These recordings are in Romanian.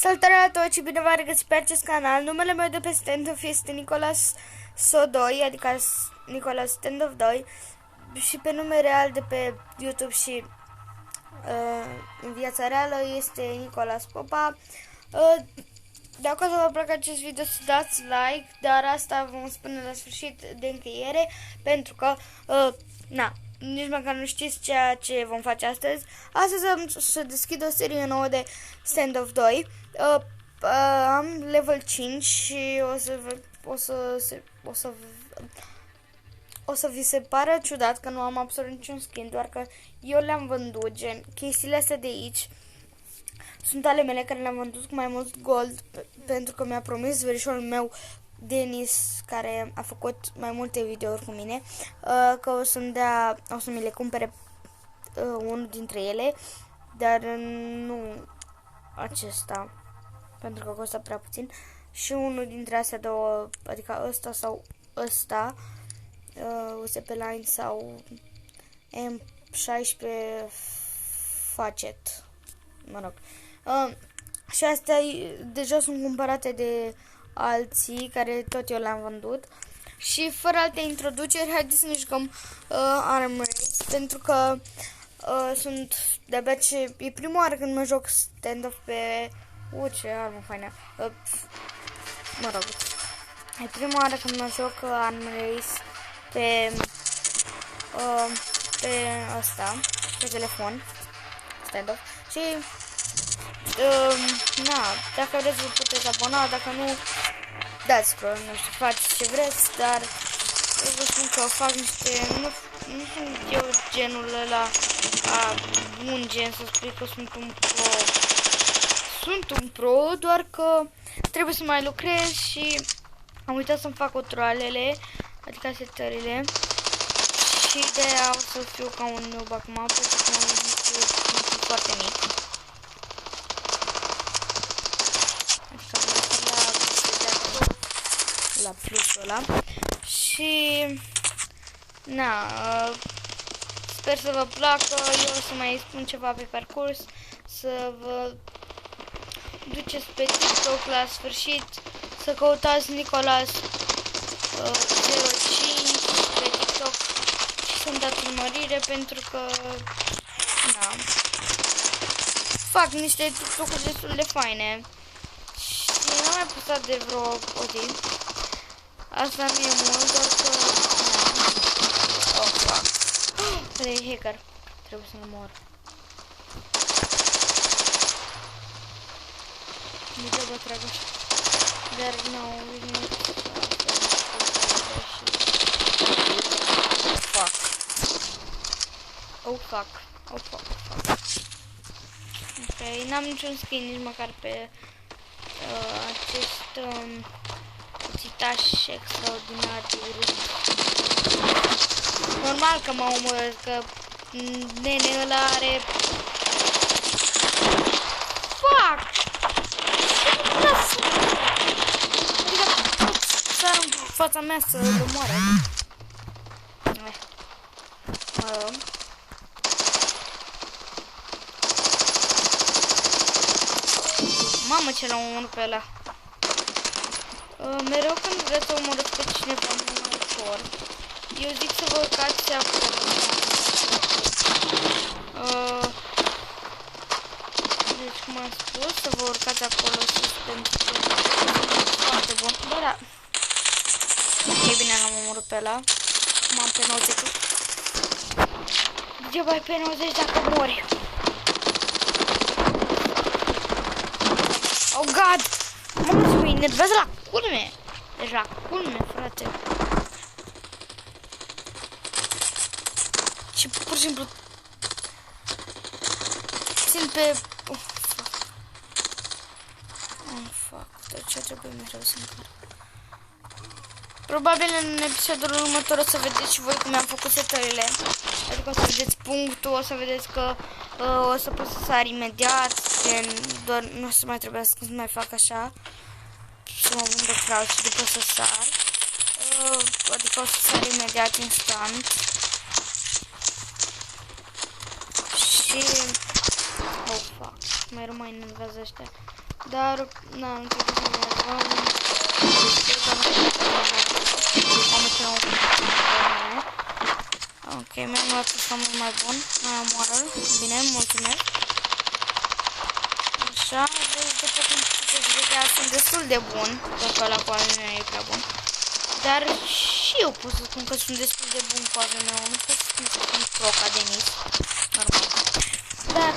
Salutare la toți și bine v-am regăsit pe acest canal. Numele meu de pe stand-off este Nicolas So2, adică Nicolas Stand-off 2 și pe nume real de pe YouTube și în viața reală este Nicolas Popa. Dacă o să vă placă acest video, să dați like, dar asta vom spune la sfârșit de încheiere, pentru că nici măcar nu știți ceea ce vom face astăzi. Astăzi am să deschid o serie nouă de Stand-off 2. Am level 5 și o să vi se pară ciudat că nu am absolut niciun skin, doar că eu le-am vândut, gen chestiile astea de aici sunt ale mele care le-am vândut cu mai mult gold, pentru că mi-a promis verișorul meu Denis, care a făcut mai multe videouri cu mine, că o să mi le cumpere unul dintre ele, dar nu acesta, pentru că costă prea puțin, și unul dintre astea două, adică ăsta sau ăsta, USP Line sau M16 Facet, mă rog. Și astea deja sunt cumpărate de alții care tot eu le-am vândut. Și fără alte introduceri, haideți să ne jucăm Arm Race, pentru că sunt de-abia ce e prima oară când mă joc stand-off pe... ce armă faină. Mă rog. E prima oară când mă joc Arm Race pe asta, pe telefon, stand-off. Și dacă vreți vă puteți abona, dacă nu, dați scroll, nu știu, faceți ce vreți, dar eu vă spun că fac niște, nu sunt eu genul ăla bun gen să spui că sunt un pro. Sunt un pro, doar că trebuie să mai lucrez și am uitat să-mi fac controlele, adică setările, și de aia o să fiu ca un noob acum, pentru că sunt foarte mic. La plusul ăla. Și sper să vă placă. Eu o să mai spun ceva pe parcurs, să vă duceți pe TikTok la sfârșit, să căutați Nicolas 05 pe TikTok și să-mi dați urmărire, pentru că fac niște TikTok-uri destul de faine și n-am mai postat de vreo o zi. Asta nu e mult, doar că... Oh, fuck. Ăla e hacker. Trebuie să-l mor. Degeaba trag așa. Dar nu, fuck. Oh, fuck. Oh, fuck. Ok, n-am niciun skin nici măcar pe acest... Citaș extraordinar de urât. Normal că mă omoră, că nene ăla are... Fuck! Adică sar în fața mea să-l omoare. Mamă, ce l-am omorât pe ăla. Mereu când vreți să omorâți pe cineva mai ușor, eu zic să vă urcați acolo. Deci, cum am spus, să vă urcați acolo sus, pentru că foarte bun. Bă, da. E bine, l-am omorât pe ăla. M-am pe 90. Degeaba ai pe 90 dacă mori. Oh, God! Mamă, mă enervează la culme. Deci la culme, frate. Și pur și simplu țin pe... Oh, fuck. Oh, fuck. De ce trebuie mereu să încarc? Probabil în episodul următor o să vedeți și voi cum mi-am făcut setările. Adică o să vedeți punctul, o să vedeți că o să pot să sar imediat. Doar nu o să mai trebuiască să mai fac așa. Să mă vând de crouch și după să sar. Adică o să sar imediat, instant. Și... Oh, fuck. Mai rămâi enervează ăștia. Dar, na, nu trebuie să mergem. Ok, mi-am luat ăsta mult mai bun. Mai omoară-l. Bine, mulțumesc. Așa, vezi, după cum puteți vedea, sunt destul de bun. Dacă ăla cu AVM e prea bun. Dar și eu pot să spun că sunt destul de bun cu AVM-ul. Nu pot să spun că sunt pro ca Denis. Normal. Dar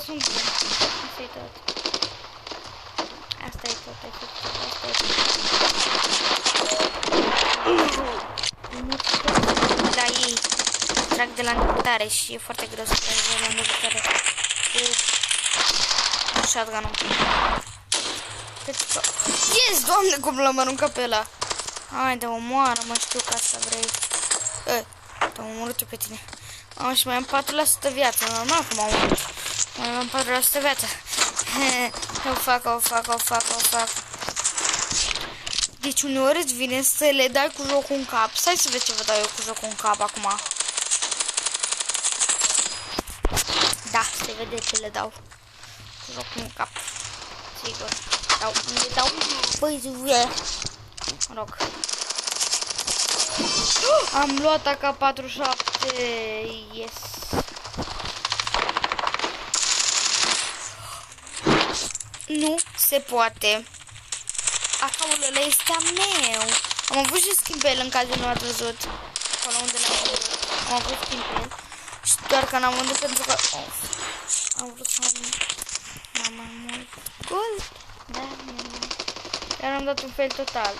sunt bun. Asta e tot. Asta e tot, efectiv. Asta e tot. Da, ei trag de la îndepărtare și e foarte greu să trag de la îndepărtare cu shotgun-ul. Yes, doamne, cum l-am aruncat pe ăla. Haide, omoară, mă, știu că asta vrei. Te-am omorât eu pe tine. Și mai am 4% viață, normal că m-am omorât. Mai am 4% viață. O fac. Deci uneori îți vine să le dai cu jocul în cap. Stai să vezi ce vă dau eu cu jocul în cap acum. Da, se vede ce le dau cu jocul în cap. Sigur. Unde dau? Păi, mă rog. Am luat AK-47. Yes. Nu se poate. AK-ul ăla este a meu. Am avut și schimb pe el în caz de nu ați văzut. Acolo unde l-am văzut. Am avut schimb pe el. Și doar că n-am vândut pentru că... am vrut să am mai mult gold. Da, iar am dat un fel total.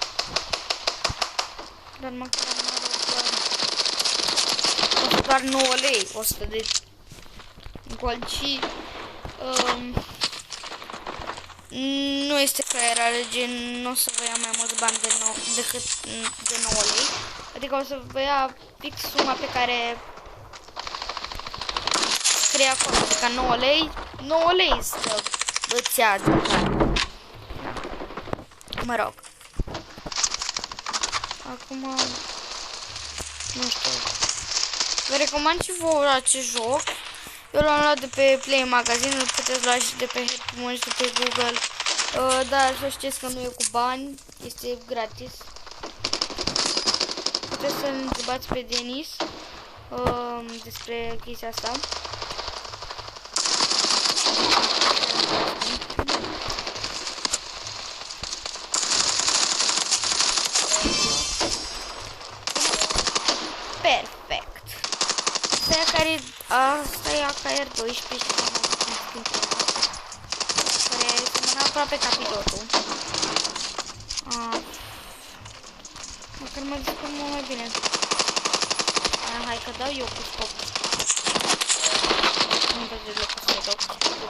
Dar măcar am luat doar 9 lei. 100 de gold și... nu este că era gen, nu o să vă ia mai mulți bani decât de 9 lei. Adică o să vă ia fix suma pe care scrie acolo. Adică 9 lei, 9 lei să îți ia. Mă rog. Acum, nu știu. Vă recomand și vouă acest joc. Eu l-am luat de pe Play Magazine, îl puteți lua și de pe Happy și de pe Google. Dar să știți că nu e cu bani, este gratis. Puteți să-l întrebați pe Denis despre chestia asta. Perfect. Asta e AKR-12 și care semăna aproape ca pilotul. Măcar mă zic mult mai bine. Hai că dau eu cu scop. Nu văd de loc să dau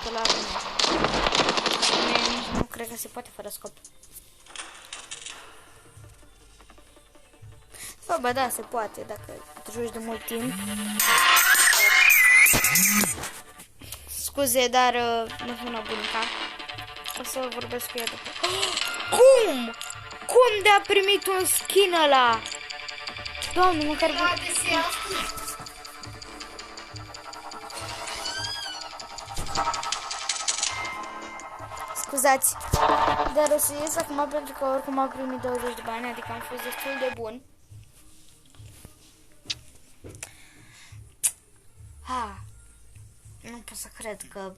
cu la mine. Nu cred că se poate fără scop. Bă, da, se poate dacă te joci de mult timp. Scuze, dar nu sună bunica. O să vorbesc cu ea după. Cum? Cum de-a primit un skin ăla? Doamne, măcar... Scuzați, dar o să ies acum pentru că oricum am primit 20 de bani, adică am fost destul de bun. Nu pot să cred că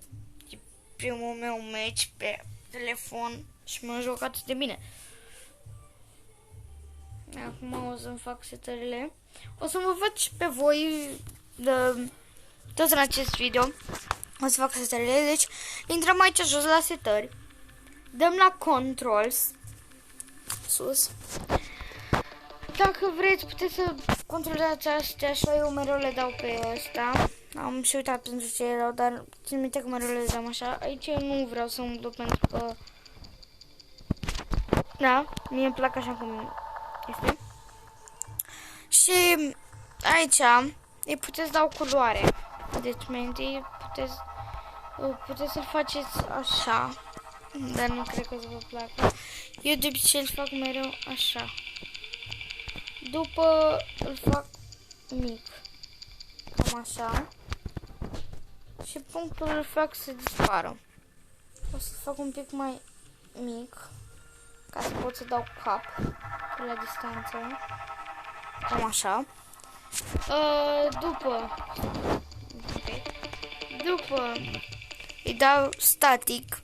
e primul meu meci pe telefon și m-am jucat atât de bine. Acum o să-mi fac setările. O să mă văd și pe voi tot în acest video. O să fac setările. Deci intrăm aici jos la setări. Dăm la controls. Sus. Dacă vreți puteți să controlați astea și eu mereu le dau pe ăsta. Am și uitat pentru ce erau, dar țin minte că mereu le dăm așa. Aici eu nu vreau să umblu pentru că... Da, mie îmi plac așa cum este. Și aici îi puteți da o culoare. Deci mai întâi puteți să-l faceți așa. Dar nu cred că o să vă placă. Eu de obicei îl fac mereu așa. După îl fac mic. Cam așa. Și punctul îl fac să dispară. O să fac un pic mai mic ca să pot să dau cap la distanță. Cam așa. După îi dau static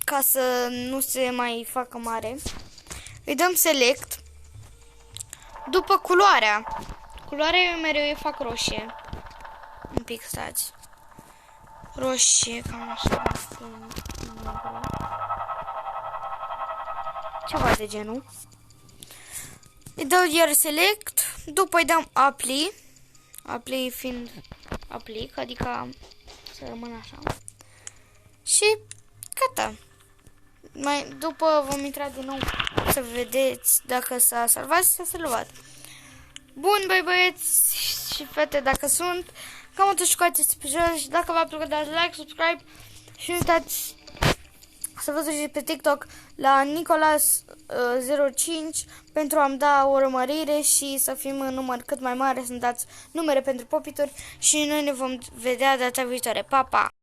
ca să nu se mai facă mare. Îi dăm select. După culoarea eu mereu îi fac roșie. Un pic, stați. Roșie, cam așa. Ceva de genul. Îi dau iar select. După îi dăm apply. Apply fiind aplic, adică să rămână așa. Și gata. După vom intra din nou să vedeți dacă s-a salvat și s-a salvat. Bun, băieți și fete, dacă sunt, cam atât, jucați pe jos și dacă v-a plăcut dați like, subscribe și nu uitați să vă duceți pe TikTok la Nicolas05 pentru a-mi da o urmărire și să fim în număr cât mai mare, să-mi dați numere pentru popituri și noi ne vom vedea data viitoare. Pa, pa!